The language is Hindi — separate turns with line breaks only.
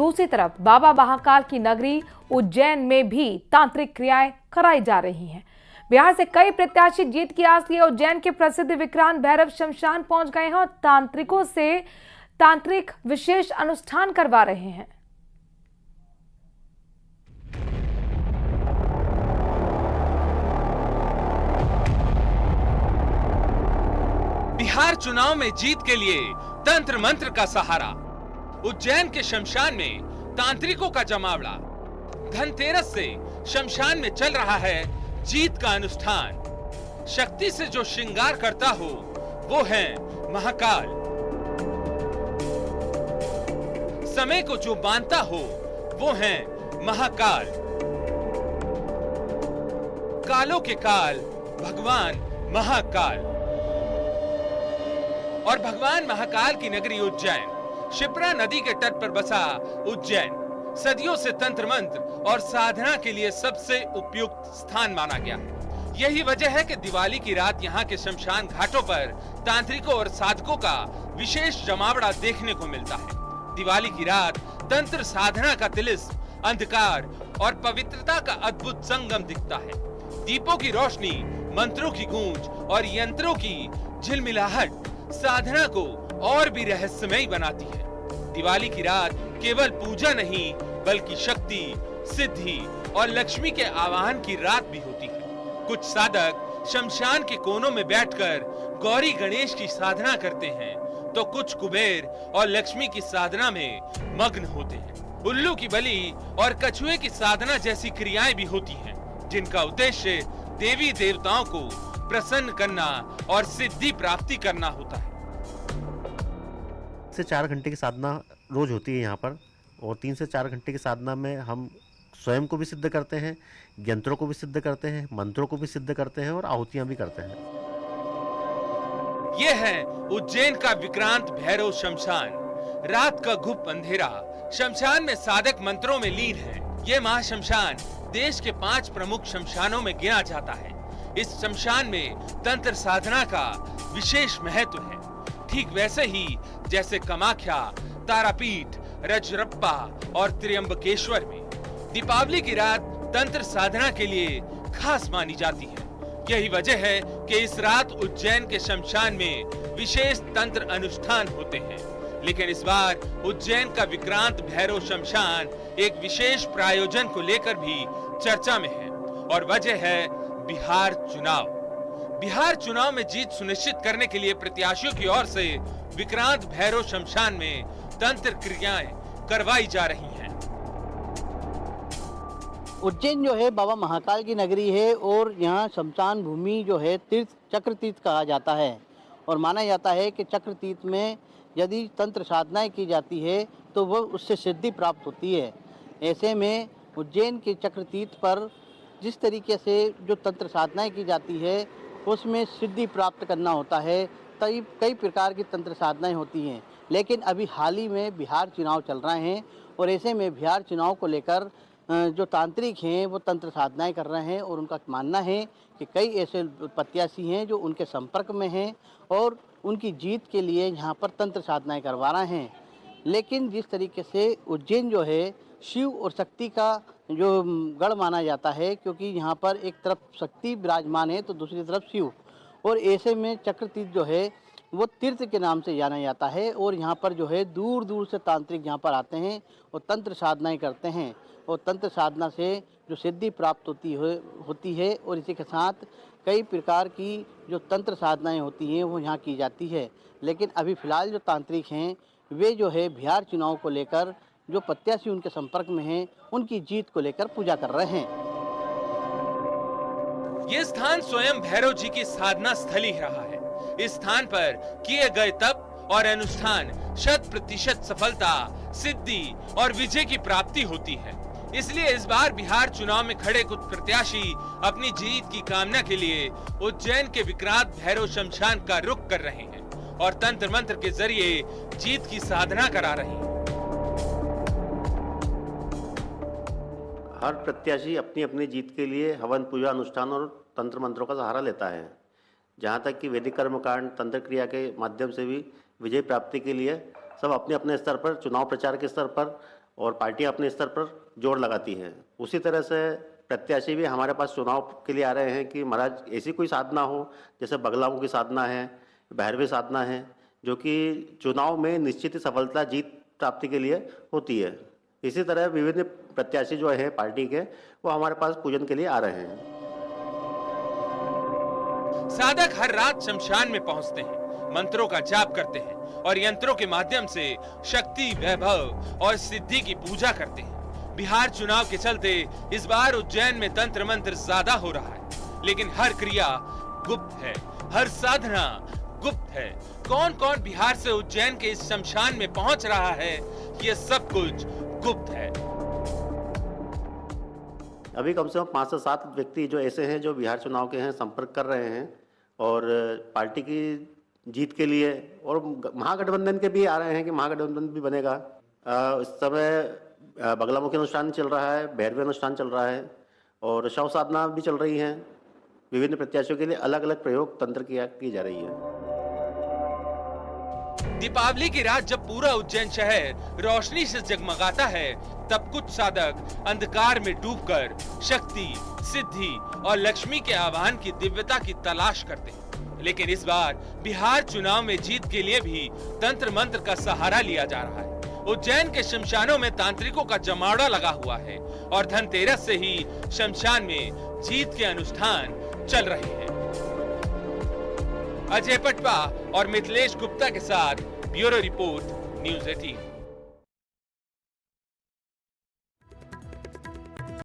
दूसरी तरफ बाबा महाकाल की नगरी उज्जैन में भी तांत्रिक क्रियाएं कराई जा रही हैं। बिहार से कई प्रत्याशी जीत की आस लिए उज्जैन के प्रसिद्ध विक्रांत भैरव शमशान पहुंच गए हैं और तांत्रिकों से तांत्रिक विशेष अनुष्ठान करवा रहे हैं।
बिहार चुनाव में जीत के लिए तंत्र मंत्र का सहारा। उज्जैन के शमशान में तांत्रिकों का जमावड़ा। धनतेरस से शमशान में चल रहा है जीत का अनुष्ठान। शक्ति से जो श्रृंगार करता हो वो है महाकाल। समय को जो बांधता हो वो है महाकाल। कालों के काल भगवान महाकाल। और भगवान महाकाल की नगरी उज्जैन, शिप्रा नदी के तट पर बसा उज्जैन सदियों से तंत्र मंत्र और साधना के लिए सबसे उपयुक्त स्थान माना गया। यही वजह है कि दिवाली की रात यहाँ के शमशान घाटों पर तांत्रिकों और साधकों का विशेष जमावड़ा देखने को मिलता है। दिवाली की रात तंत्र साधना का तिलिस्म, अंधकार और पवित्रता का अद्भुत संगम दिखता है। दीपों की रोशनी, मंत्रों की गूंज और यंत्रों की झिलमिलाहट साधना को और भी रहस्यमयी बनाती है। दिवाली की रात केवल पूजा नहीं बल्कि शक्ति, सिद्धि और लक्ष्मी के आवाहन की रात भी होती है। कुछ साधक शमशान के कोनों में बैठकर गौरी गणेश की साधना करते हैं तो कुछ कुबेर और लक्ष्मी की साधना में मग्न होते हैं। उल्लू की बलि और कछुए की साधना जैसी क्रियाएं भी होती हैं जिनका उद्देश्य देवी देवताओं को प्रसन्न करना और सिद्धि प्राप्ति करना होता है।
3 से 4 घंटे की साधना रोज होती है यहाँ पर, और 3 से 4 घंटे की साधना में हम स्वयं को भी सिद्ध करते हैं, यंत्रों को भी सिद्ध करते हैं, मंत्रों को भी सिद्ध करते हैं और आहुतियां भी करते हैं।
ये है उज्जैन का विक्रांत भैरव शमशान। रात का गुप्त अंधेरा शमशान में साधक मंत्रों में लीन है। ये महाशमशान देश के 5 प्रमुख शमशानों में गिना जाता है। इस शमशान में तंत्र साधना का विशेष महत्व है, ठीक वैसे ही जैसे कामाख्या, तारापीठ, रजरप्पा और त्र्यंबकेश्वर में। दीपावली की रात तंत्र साधना के लिए खास मानी जाती है। यही वजह है कि इस रात उज्जैन के शमशान में विशेष तंत्र अनुष्ठान होते हैं। लेकिन इस बार उज्जैन का विक्रांत भैरव शमशान एक विशेष प्रायोजन को लेकर भी चर्चा में है और वजह है बिहार चुनाव। बिहार चुनाव में जीत सुनिश्चित करने के लिए प्रत्याशियों की ओर से विक्रांत भैरव शमशान में तंत्र क्रियाएं करवाई जा रही हैं।
उज्जैन जो है बाबा महाकाल की नगरी है और यहाँ शमशान भूमि जो है तीर्थ चक्र तीर्थ कहा जाता है और माना जाता है कि चक्र तीर्थ में यदि तंत्र साधनाएं की जाती है तो वह उससे सिद्धि प्राप्त होती है। ऐसे में उज्जैन के चक्र तीर्थ पर जिस तरीके से जो तंत्र साधनाएं की जाती है उसमें सिद्धि प्राप्त करना होता है। कई प्रकार की तंत्र साधनाएं होती हैं, लेकिन अभी हाल ही में बिहार चुनाव चल रहे हैं और ऐसे में बिहार चुनाव को लेकर जो तांत्रिक हैं वो तंत्र साधनाएं कर रहे हैं और उनका मानना है कि कई ऐसे प्रत्याशी हैं जो उनके संपर्क में हैं और उनकी जीत के लिए यहाँ पर तंत्र साधनाएं करवा रहे हैं। लेकिन जिस तरीके से उज्जैन जो है शिव और शक्ति का जो गढ़ माना जाता है, क्योंकि यहाँ पर एक तरफ शक्ति विराजमान है तो दूसरी तरफ शिव, और ऐसे में चक्र तीर्थ जो है वो तीर्थ के नाम से जाना जाता है और यहाँ पर जो है दूर दूर से तांत्रिक यहाँ पर आते हैं और तंत्र साधनाएं करते हैं और तंत्र साधना से जो सिद्धि प्राप्त होती है और इसी के साथ कई प्रकार की जो तंत्र साधनाएं होती हैं वो यहाँ की जाती है। लेकिन अभी फ़िलहाल जो तांत्रिक हैं वे जो है बिहार चुनाव को लेकर जो प्रत्याशी उनके संपर्क में हैं उनकी जीत को लेकर पूजा कर रहे हैं।
ये स्थान स्वयं भैरव जी की साधना स्थली रहा है। इस स्थान पर किए गए तप और अनुष्ठान 100% सफलता, सिद्धि और विजय की प्राप्ति होती है। इसलिए इस बार बिहार चुनाव में खड़े कुछ प्रत्याशी अपनी जीत की कामना के लिए उज्जैन के विक्रांत भैरव शमशान का रुख कर रहे हैं और तंत्र मंत्र के जरिए जीत की साधना करा रहे हैं।
हर प्रत्याशी अपनी अपनी जीत के लिए हवन, पूजा, अनुष्ठान और तंत्र मंत्रों का सहारा लेता है। जहाँ तक कि वैदिक कर्मकांड, तंत्र क्रिया के माध्यम से भी विजय प्राप्ति के लिए सब अपने अपने स्तर पर, चुनाव प्रचार के स्तर पर और पार्टियां अपने स्तर पर जोर लगाती हैं। उसी तरह से प्रत्याशी भी हमारे पास चुनाव के लिए आ रहे हैं कि महाराज ऐसी कोई साधना हो, जैसे बगलामुखी की साधना है, भैरवी साधना है, जो कि चुनाव में निश्चित सफलता जीत प्राप्ति के लिए होती है। इसी तरह विभिन्न प्रत्याशी जो है पार्टी के, वो हमारे पास पूजन के लिए आ रहे हैं।
साधक हर रात शमशान में पहुंचते हैं, मंत्रों का जाप करते हैं और यंत्रों के माध्यम से शक्ति, वैभव और सिद्धि की पूजा करते हैं। बिहार चुनाव के चलते इस बार उज्जैन में तंत्र मंत्र ज्यादा हो रहा है, लेकिन हर क्रिया गुप्त है, हर साधना गुप्त है। कौन कौन बिहार से उज्जैन के इस शमशान में पहुंच रहा है, ये सब कुछ गुप्त है।
अभी कम से कम 5 से 7 व्यक्ति जो ऐसे हैं जो बिहार चुनाव के हैं, संपर्क कर रहे हैं और पार्टी की जीत के लिए, और महागठबंधन के भी आ रहे हैं कि महागठबंधन भी बनेगा। इस समय बगलामुखी अनुष्ठान चल रहा है, भैरवी अनुष्ठान चल रहा है और शव साधना भी चल रही है। विभिन्न प्रत्याशियों के लिए अलग अलग प्रयोग तंत्र की जा रही है।
दीपावली की रात जब पूरा उज्जैन शहर रोशनी से जगमगाता है, तब कुछ साधक अंधकार में डूबकर शक्ति, सिद्धि और लक्ष्मी के आह्वान की दिव्यता की तलाश करते हैं। लेकिन इस बार बिहार चुनाव में जीत के लिए भी तंत्र मंत्र का सहारा लिया जा रहा है। उज्जैन के शमशानों में तांत्रिकों का जमावड़ा लगा हुआ है और धनतेरस से ही शमशान में जीत के अनुष्ठान चल रहे हैं। अजय पटवा और मिथिलेश गुप्ता के साथ ब्यूरो रिपोर्ट, न्यूज़ 18।